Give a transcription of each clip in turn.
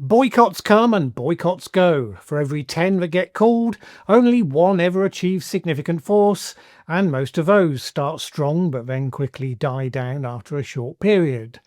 Boycotts come and boycotts go. For every 10 that get called, only one ever achieves significant force, and most of those start strong but then quickly die down after a short period.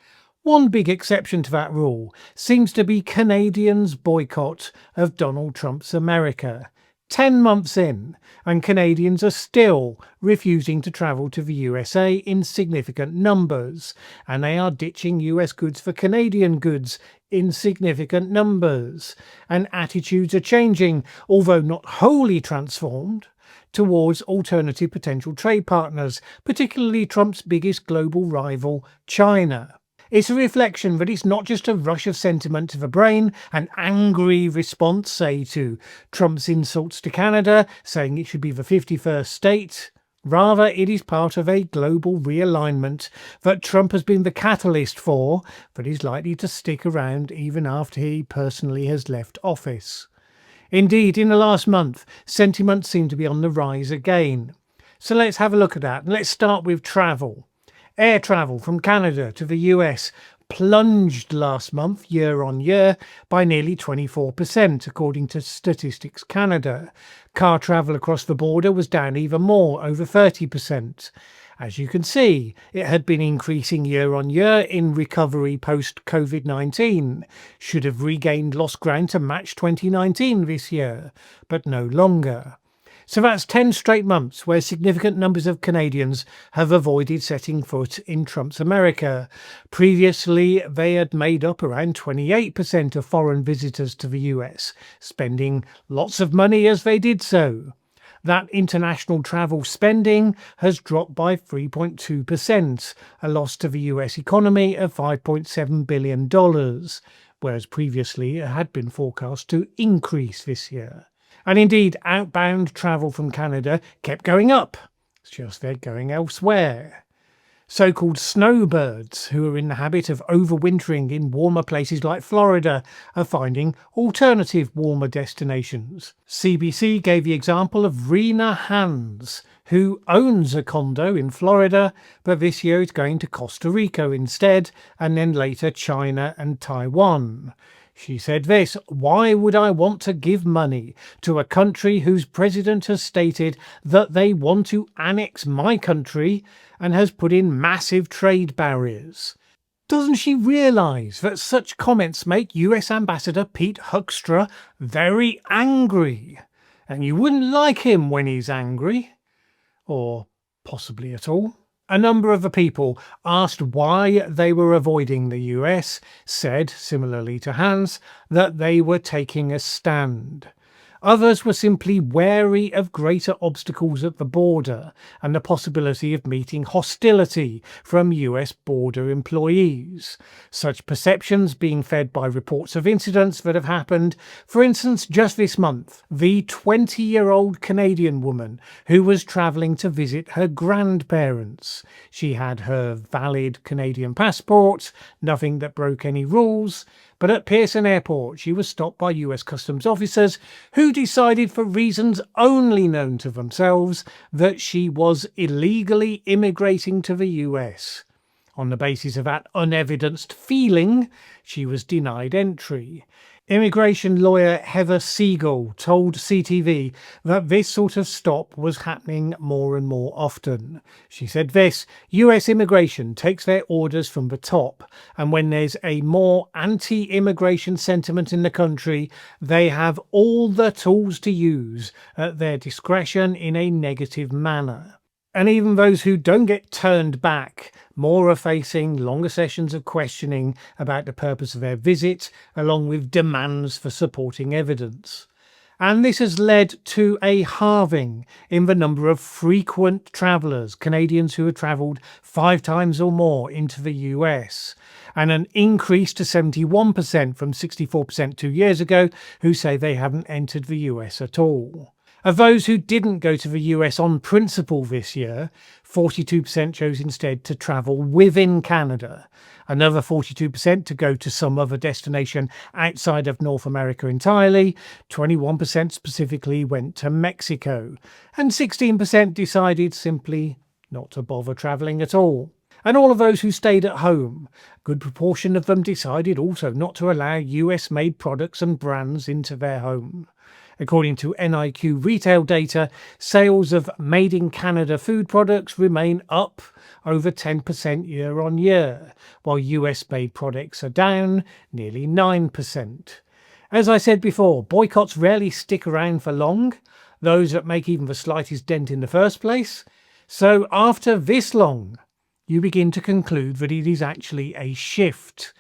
One big exception to that rule seems to be Canadians' boycott of Donald Trump's America. 10 months in, and Canadians are still refusing to travel to the USA in significant numbers, and they are ditching US goods for Canadian goods in significant numbers, and attitudes are changing, although not wholly transformed, towards alternative potential trade partners, particularly Trump's biggest global rival, China. It's a reflection that it's not just a rush of sentiment to the brain, an angry response, say, to Trump's insults to Canada, saying it should be the 51st state. Rather, it is part of a global realignment that Trump has been the catalyst for, that is likely to stick around even after he personally has left office. Indeed, in the last month, sentiment seemed to be on the rise again. So let's have a look at that, and let's start with travel. Air travel from Canada to the US plunged last month year on year by nearly 24%, according to Statistics Canada. Car travel across the border was down even more, over 30%. As you can see, it had been increasing year on year in recovery post-COVID-19, should have regained lost ground to match 2019 this year, but no longer. So that's 10 straight months where significant numbers of Canadians have avoided setting foot in Trump's America. Previously, they had made up around 28% of foreign visitors to the US, spending lots of money as they did so. That international travel spending has dropped by 3.2%, a loss to the US economy of $5.7 billion, whereas previously it had been forecast to increase this year. And indeed, outbound travel from Canada kept going up. It's just they're going elsewhere. So-called snowbirds, who are in the habit of overwintering in warmer places like Florida, are finding alternative warmer destinations. CBC gave the example of Rena Hans, who owns a condo in Florida, but this year is going to Costa Rica instead, and then later China and Taiwan. She said this: "Why would I want to give money to a country whose president has stated that they want to annex my country and has put in massive trade barriers?" Doesn't she realise that such comments make US Ambassador Pete Huckstra very angry? And you wouldn't like him when he's angry. Or possibly at all. A number of the people asked why they were avoiding the US said, similarly to Hans, that they were taking a stand. Others were simply wary of greater obstacles at the border and the possibility of meeting hostility from US border employees. Such perceptions being fed by reports of incidents that have happened. For instance, just this month, the 20-year-old Canadian woman who was travelling to visit her grandparents. She had her valid Canadian passport, nothing that broke any rules. But at Pearson Airport, she was stopped by US Customs officers who decided, for reasons only known to themselves, that she was illegally immigrating to the US. On the basis of that unevidenced feeling, she was denied entry. Immigration lawyer Heather Siegel told CTV that this sort of stop was happening more and more often. She said this: "US immigration takes their orders from the top, and when there's a more anti-immigration sentiment in the country, they have all the tools to use at their discretion in a negative manner." And even those who don't get turned back more are facing longer sessions of questioning about the purpose of their visit, along with demands for supporting evidence. And this has led to a halving in the number of frequent travellers, Canadians who have travelled 5 times or more into the US, and an increase to 71% from 64% 2 years ago who say they haven't entered the US at all. Of those who didn't go to the US on principle this year, 42% chose instead to travel within Canada, another 42% to go to some other destination outside of North America entirely, 21% specifically went to Mexico, and 16% decided simply not to bother travelling at all. And all of those who stayed at home, a good proportion of them decided also not to allow US-made products and brands into their home. According to NIQ retail data, sales of made in Canada food products remain up over 10% year on year, while US-made products are down nearly 9%. As I said before, boycotts rarely stick around for long, those that make even the slightest dent in the first place. So after this long, you begin to conclude that it is actually a shift.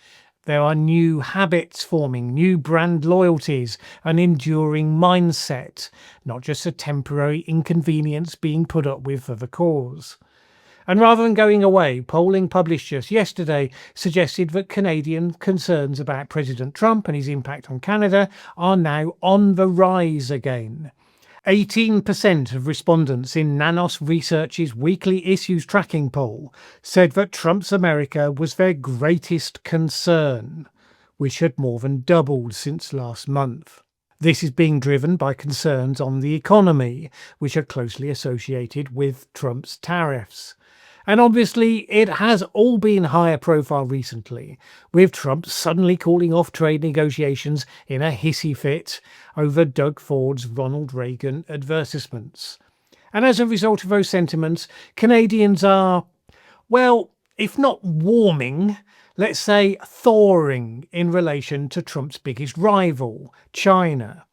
There are new habits forming, new brand loyalties, an enduring mindset, not just a temporary inconvenience being put up with for the cause. And rather than going away, polling published just yesterday suggested that Canadian concerns about President Trump and his impact on Canada are now on the rise again. 18% of respondents in Nanos Research's weekly issues tracking poll said that Trump's America was their greatest concern, which had more than doubled since last month. This is being driven by concerns on the economy, which are closely associated with Trump's tariffs. And obviously, it has all been higher profile recently, with Trump suddenly calling off trade negotiations in a hissy fit over Doug Ford's Ronald Reagan advertisements. And as a result of those sentiments, Canadians are, well, if not warming, let's say thawing in relation to Trump's biggest rival, China.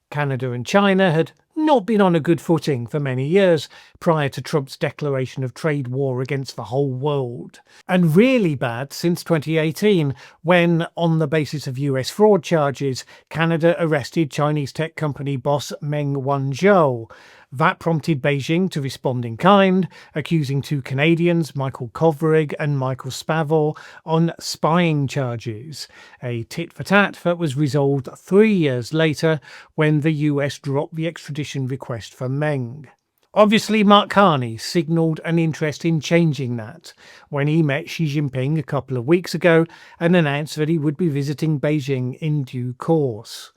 Canada and China had not been on a good footing for many years prior to Trump's declaration of trade war against the whole world. And really bad since 2018, when, on the basis of US fraud charges, Canada arrested Chinese tech company boss Meng Wanzhou. That prompted Beijing to respond in kind, accusing two Canadians, Michael Kovrig and Michael Spavor, on spying charges, a tit-for-tat that was resolved 3 years later when the US dropped the extradition request for Meng. Obviously, Mark Carney signalled an interest in changing that when he met Xi Jinping a couple of weeks ago and announced that he would be visiting Beijing in due course.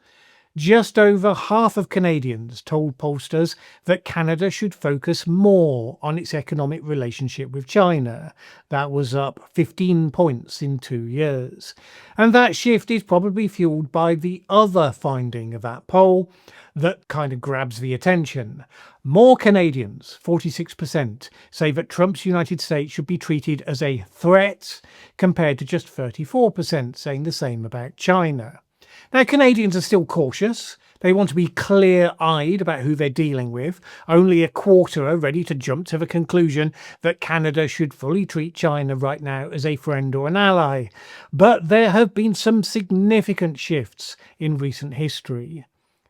Just over half of Canadians told pollsters that Canada should focus more on its economic relationship with China. That was up 15 points in 2 years. And that shift is probably fueled by the other finding of that poll that kind of grabs the attention. More Canadians, 46%, say that Trump's United States should be treated as a threat, compared to just 34% saying the same about China. Now, Canadians are still cautious. They want to be clear-eyed about who they're dealing with. Only a quarter are ready to jump to the conclusion that Canada should fully treat China right now as a friend or an ally. But there have been some significant shifts in recent history.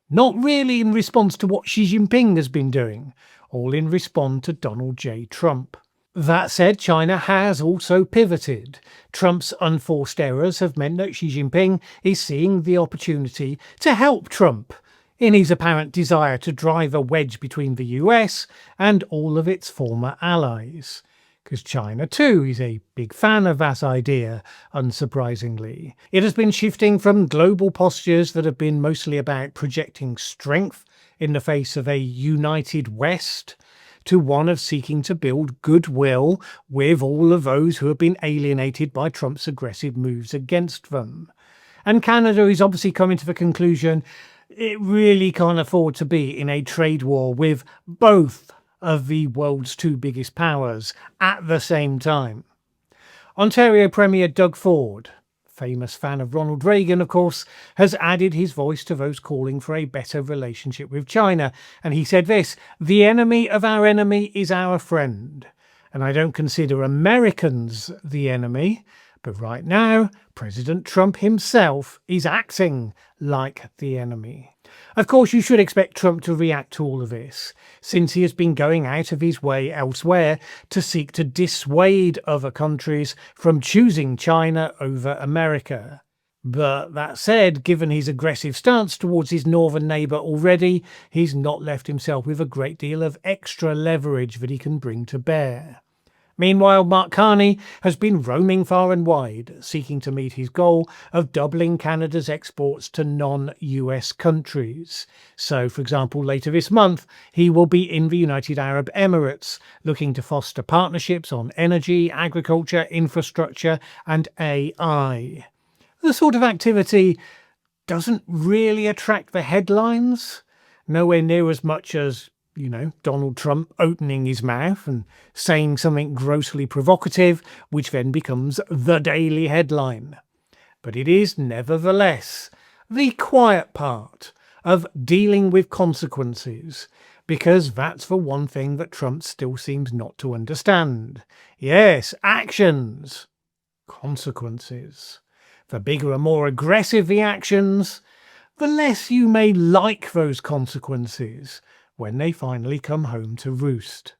Not really in response to what Xi Jinping has been doing, all in response to Donald J. Trump. That said, China has also pivoted. Trump's unforced errors have meant that Xi Jinping is seeing the opportunity to help Trump in his apparent desire to drive a wedge between the US and all of its former allies. Because China too is a big fan of that idea, unsurprisingly. It has been shifting from global postures that have been mostly about projecting strength in the face of a united West, to one of seeking to build goodwill with all of those who have been alienated by Trump's aggressive moves against them. And Canada is obviously coming to the conclusion it really can't afford to be in a trade war with both of the world's two biggest powers at the same time. Ontario Premier Doug Ford, famous fan of Ronald Reagan, of course, has added his voice to those calling for a better relationship with China. And he said this: "The enemy of our enemy is our friend." And I don't consider Americans the enemy, but right now, President Trump himself is acting like the enemy. Of course, you should expect Trump to react to all of this, since he has been going out of his way elsewhere to seek to dissuade other countries from choosing China over America. But that said, given his aggressive stance towards his northern neighbour already, he's not left himself with a great deal of extra leverage that he can bring to bear. Meanwhile, Mark Carney has been roaming far and wide, seeking to meet his goal of doubling Canada's exports to non-US countries. So, for example, later this month, he will be in the United Arab Emirates, looking to foster partnerships on energy, agriculture, infrastructure, and AI. The sort of activity doesn't really attract the headlines, nowhere near as much as Donald Trump opening his mouth and saying something grossly provocative, which then becomes the daily headline. But it is nevertheless the quiet part of dealing with consequences, because that's the one thing that Trump still seems not to understand. Yes, actions, consequences. The bigger and more aggressive the actions, the less you may like those consequences when they finally come home to roost.